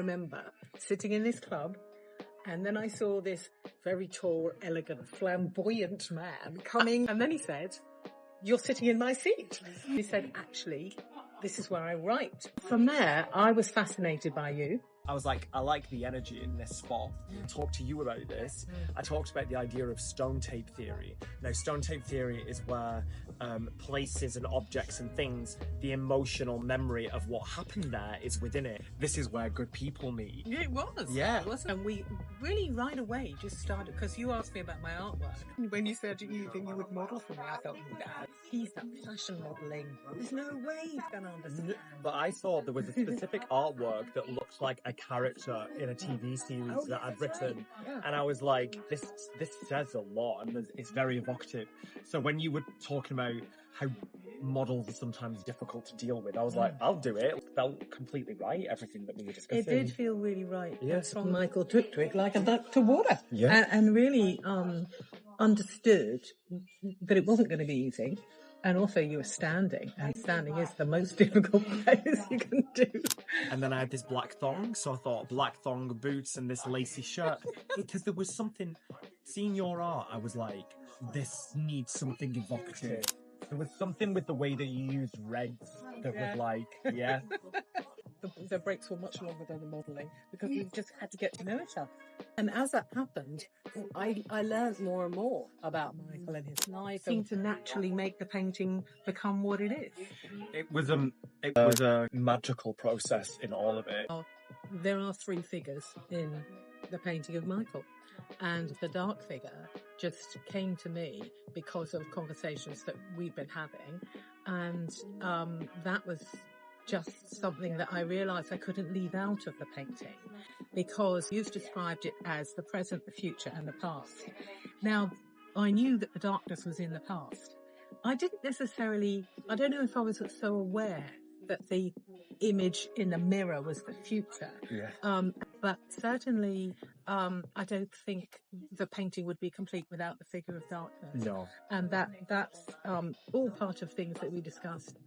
remember sitting in this club, and then I saw this very tall, elegant, flamboyant man coming, and then he said, "You're sitting in my seat." He said, "Actually, this is where I write." From there, I was fascinated by you. I was like, I like the energy in this spot. Talk to you about this. I talked about the idea of stone tape theory. Now, stone tape theory is where places and objects and things, the emotional memory of what happened there is within it. This is where good people meet. Yeah, it was. Yeah. It was. And we really right away just started, because you asked me about my artwork. When you said you think you would model for me, I thought, no, he's that fashion modelling. There's no way he's going to understand. But I thought there was a specific artwork that looked like a character in a TV series that I'd written. Yeah. And I was like, this says a lot, and it's very evocative. So when you were talking about how models are sometimes difficult to deal with, I was like, I'll do it. It felt completely right, everything that we were discussing. It did feel really right. Yes. Michael took to it like a duck to water. Yeah. And really understood that it wasn't going to be easy. And also you were standing, and standing is the most difficult place you can do. And then I had this black thong, so I thought black thong boots and this lacy shirt. Because there was something, seeing your art, I was like, this needs something evocative. There was something with the way that you used reds that was like, yeah. The breaks were much longer than the modelling, because we just had to get to know each other. And as that happened, I learned more and more about Michael and his life. It seemed to naturally make the painting become what it is. It was a magical process in all of it. There are three figures in the painting of Michael, and the dark figure just came to me because of conversations that we've been having, and that was just something that I realised I couldn't leave out of the painting, because you've described it as the present, the future and the past. Now, I knew that the darkness was in the past. I don't know if I was so aware that the image in the mirror was the future. Yeah. But certainly, I don't think the painting would be complete without the figure of darkness. No. And that's all part of things that we discussed,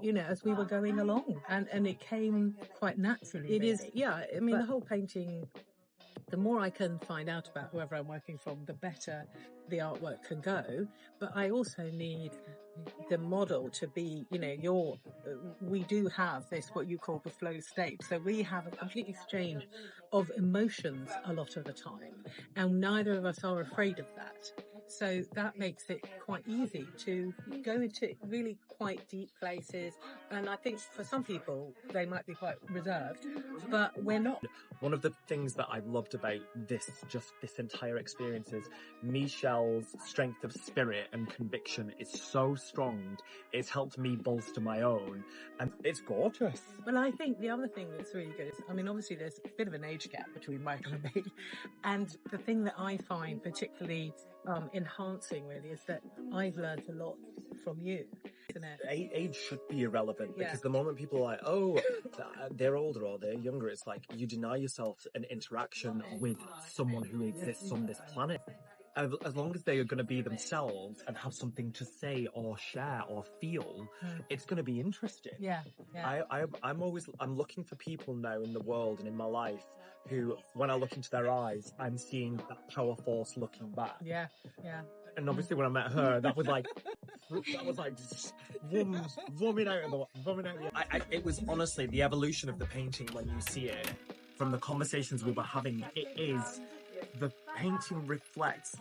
you know, as we were going along, and it came quite naturally. It is, yeah. I mean, the whole painting, the more I can find out about whoever I'm working from, the better the artwork can go. But I also need the model to be, you know, we do have this, what you call the flow state. So we have a complete exchange of emotions a lot of the time, and neither of us are afraid of that. So that makes it quite easy to go into really quite deep places. And I think for some people, they might be quite reserved, but we're not. One of the things that I loved about this entire experience is Michelle's strength of spirit and conviction is so strong. It's helped me bolster my own, and it's gorgeous. Well, I think the other thing that's really good is, I mean, obviously there's a bit of an age gap between Michael and me. And the thing that I find particularly enhancing really is that I've learned a lot from you. Age should be irrelevant, because the moment people are like, oh, they're older or they're younger, it's like you deny yourself an interaction with someone who exists on this planet. As long as they are going to be themselves and have something to say or share or feel, it's going to be interesting. Yeah. I'm looking for people now in the world and in my life who, when I look into their eyes, I'm seeing that power force looking back. Yeah. And obviously when I met her, that was like just woman out of the. It was honestly the evolution of the painting when you see it. From the conversations we were having, the painting reflects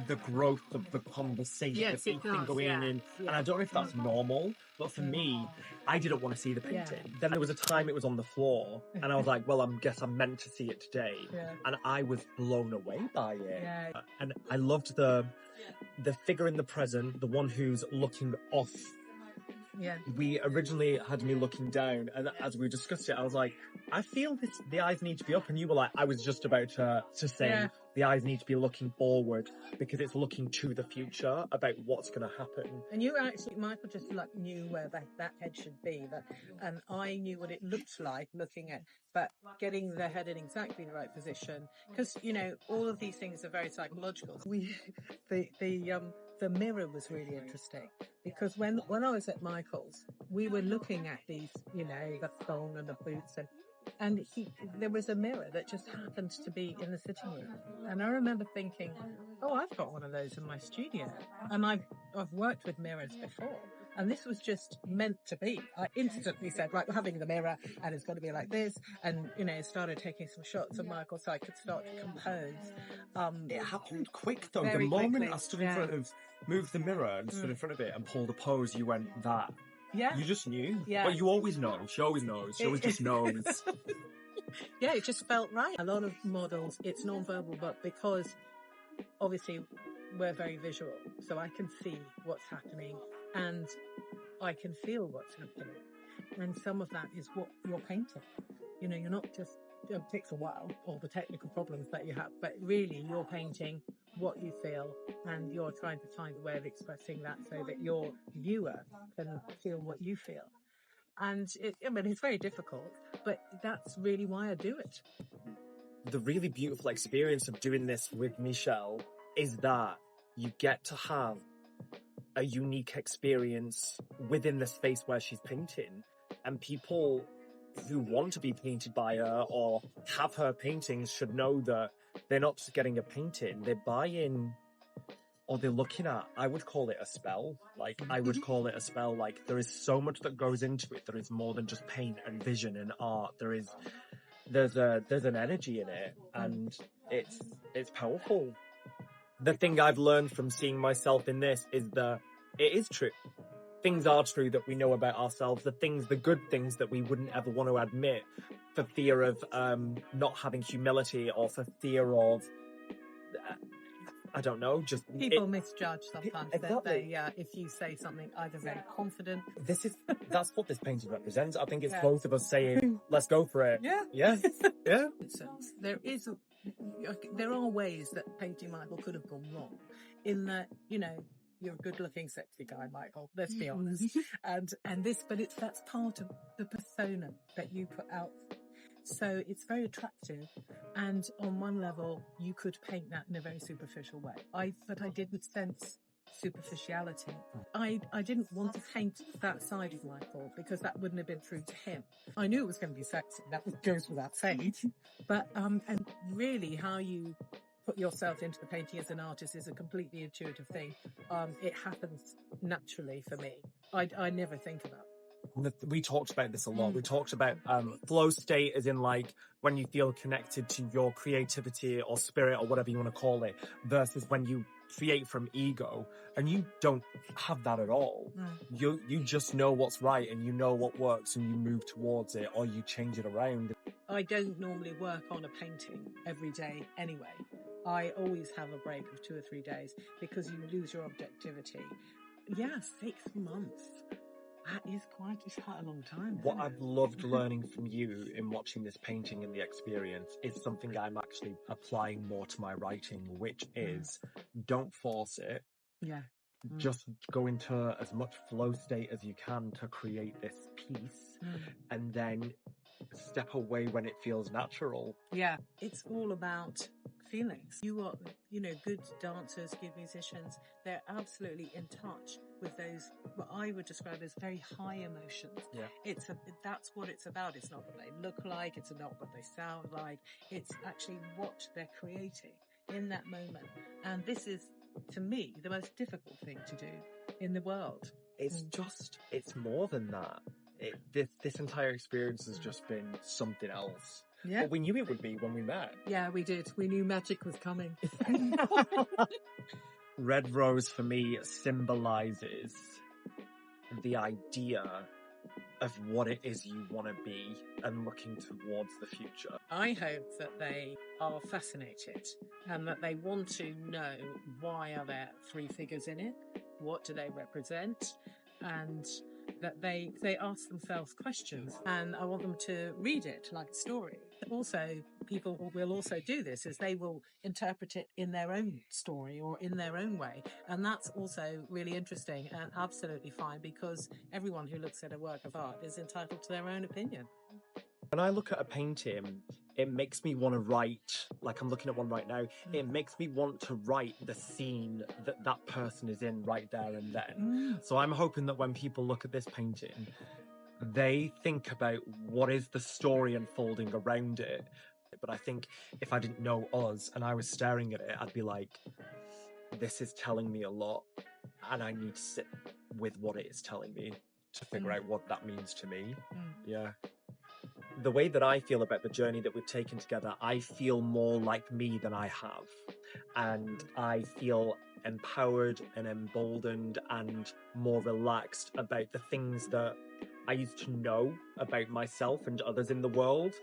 the growth of the conversation. Yes, it does, and I don't know if that's normal, but for me, I didn't want to see the painting. Yeah. Then there was a time it was on the floor, and I was like, well, I guess I'm meant to see it today. Yeah. And I was blown away by it. Yeah. And I loved the figure in the present, the one who's looking off. Yeah. We originally had me looking down, and as we discussed it, I was like, I feel the eyes need to be up, and you were like, I was just about to say the eyes need to be looking forward, because it's looking to the future about what's going to happen. And you actually, Michael just like knew where that head should be, and I knew what it looked like looking at, but getting the head in exactly the right position, because, you know, all of these things are very psychological. The mirror was really interesting, because when I was at Michael's, we were looking at these, you know, the thong and the boots, and And there was a mirror that just happened to be in the sitting room. And I remember thinking, oh, I've got one of those in my studio. And I've worked with mirrors before. And this was just meant to be. I instantly said, right, we're having the mirror and it's got to be like this. And, started taking some shots of Michael so I could start to compose. It happened quick though. The Very moment quickly, I stood in front of, moved the mirror and stood in front of it and pulled a pose, you went, that. Yeah. You just knew. Yeah. But you always know. She always knows. She always just knows. Yeah, it just felt right. A lot of models, it's non-verbal, but because obviously we're very visual, so I can see what's happening and I can feel what's happening. And some of that is what you're painting. You're not just, it takes a while, all the technical problems that you have, but really you're painting what you feel and you're trying to find a way of expressing that so that your viewer can feel what you feel. And it's very difficult, but that's really why I do it. The really beautiful experience of doing this with Michelle is that you get to have a unique experience within the space where she's painting, and people who want to be painted by her or have her paintings should know that they're not just getting a painting, they're buying or they're looking at, I would call it a spell. I would call it a spell. There is so much that goes into it. There is more than just paint and vision and art. There's an energy in it, and it's powerful. The thing I've learned from seeing myself in this is that it is true. Things are true that we know about ourselves. The good things that we wouldn't ever want to admit for fear of not having humility or for fear of, I don't know, just... People misjudge sometimes. Exactly. If you say something either very confident... That's what this painting represents. I think it's both of us saying, let's go for it. Yeah. Yeah. Yeah. There are ways that painting Michael could have gone wrong in that, you're a good-looking, sexy guy, Michael. Let's be honest. That's part of the persona that you put out. So it's very attractive, and on one level, you could paint that in a very superficial way. But I didn't sense superficiality. I didn't want to paint that side of Michael because that wouldn't have been true to him. I knew it was going to be sexy. That goes without saying. But and really, how you put yourself into the painting as an artist is a completely intuitive thing. It happens naturally for me. I never think about it. We talked about this a lot. We talked about flow state as in when you feel connected to your creativity or spirit or whatever you want to call it, versus when you create from ego, and you don't have that at all. You just know what's right and you know what works and you move towards it, or you change it around. I don't normally work on a painting every day anyway. I always have a break of 2 or 3 days because you lose your objectivity. 6 months. That is quite a long time. What I've loved learning from you in watching this painting and the experience is something I'm actually applying more to my writing, which is don't force it. Yeah. Just go into as much flow state as you can to create this piece, and then step away when it feels natural. Yeah. It's all about feelings. You are, good dancers, good musicians, they're absolutely in touch with those, what I would describe as very high emotions. Yeah. That's what it's about. It's not what they look like. It's not what they sound like. It's actually what they're creating in that moment. And this is, to me, the most difficult thing to do in the world. It's more than that. This entire experience has just been something else. Yeah. But we knew it would be when we met. Yeah, we did. We knew magic was coming. Red Rose for me symbolizes the idea of what it is you want to be and looking towards the future. I hope that they are fascinated and that they want to know, why are there 3 figures in it? What do they represent? And that they ask themselves questions, and I want them to read it like a story. Also, people will also do this is they will interpret it in their own story or in their own way, and that's also really interesting and absolutely fine, because everyone who looks at a work of art is entitled to their own opinion. When I look at a painting, it makes me want to write, like I'm looking at one right now, it makes me want to write the scene that person is in right there and then. So I'm hoping that when people look at this painting, they think about what is the story unfolding around it. But I think if I didn't know Oz and I was staring at it, I'd be like, this is telling me a lot, and I need to sit with what it is telling me to figure out what that means to me. Yeah. The way that I feel about the journey that we've taken together, I feel more like me than I have. And I feel empowered and emboldened and more relaxed about the things that I used to know about myself and others in the world.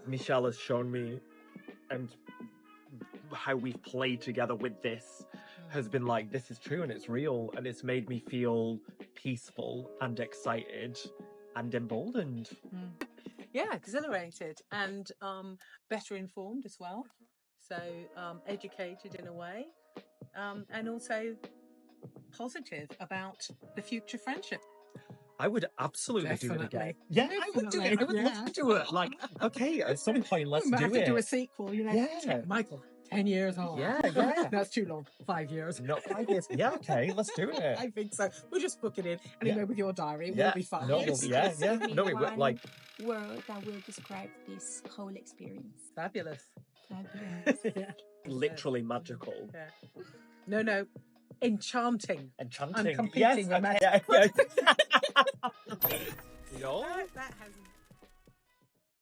Michelle has shown me, and how we've played together with this has been like, this is true and it's real, and it's made me feel peaceful and excited and emboldened. Yeah, exhilarated and better informed as well. So educated in a way, and also positive about the future friendship. I would absolutely do it again. Definitely. Yeah, I would do it. I would love to do it. Like, okay, at some point, let's We might do have to it. do a sequel, you know. Yeah. Michael, 10 years on. Yeah, yeah. That's too long. 5 years. Not 5 years. Yeah, okay, let's do it. I think so. We'll just book it in. Anyway, with your diary, it will be fun. No, yeah. No, it will, like, word that will describe this whole experience. Fabulous. Fabulous. literally magical. Yeah. No. Enchanting. Enchanting. I'm competing with magic. Yeah. That has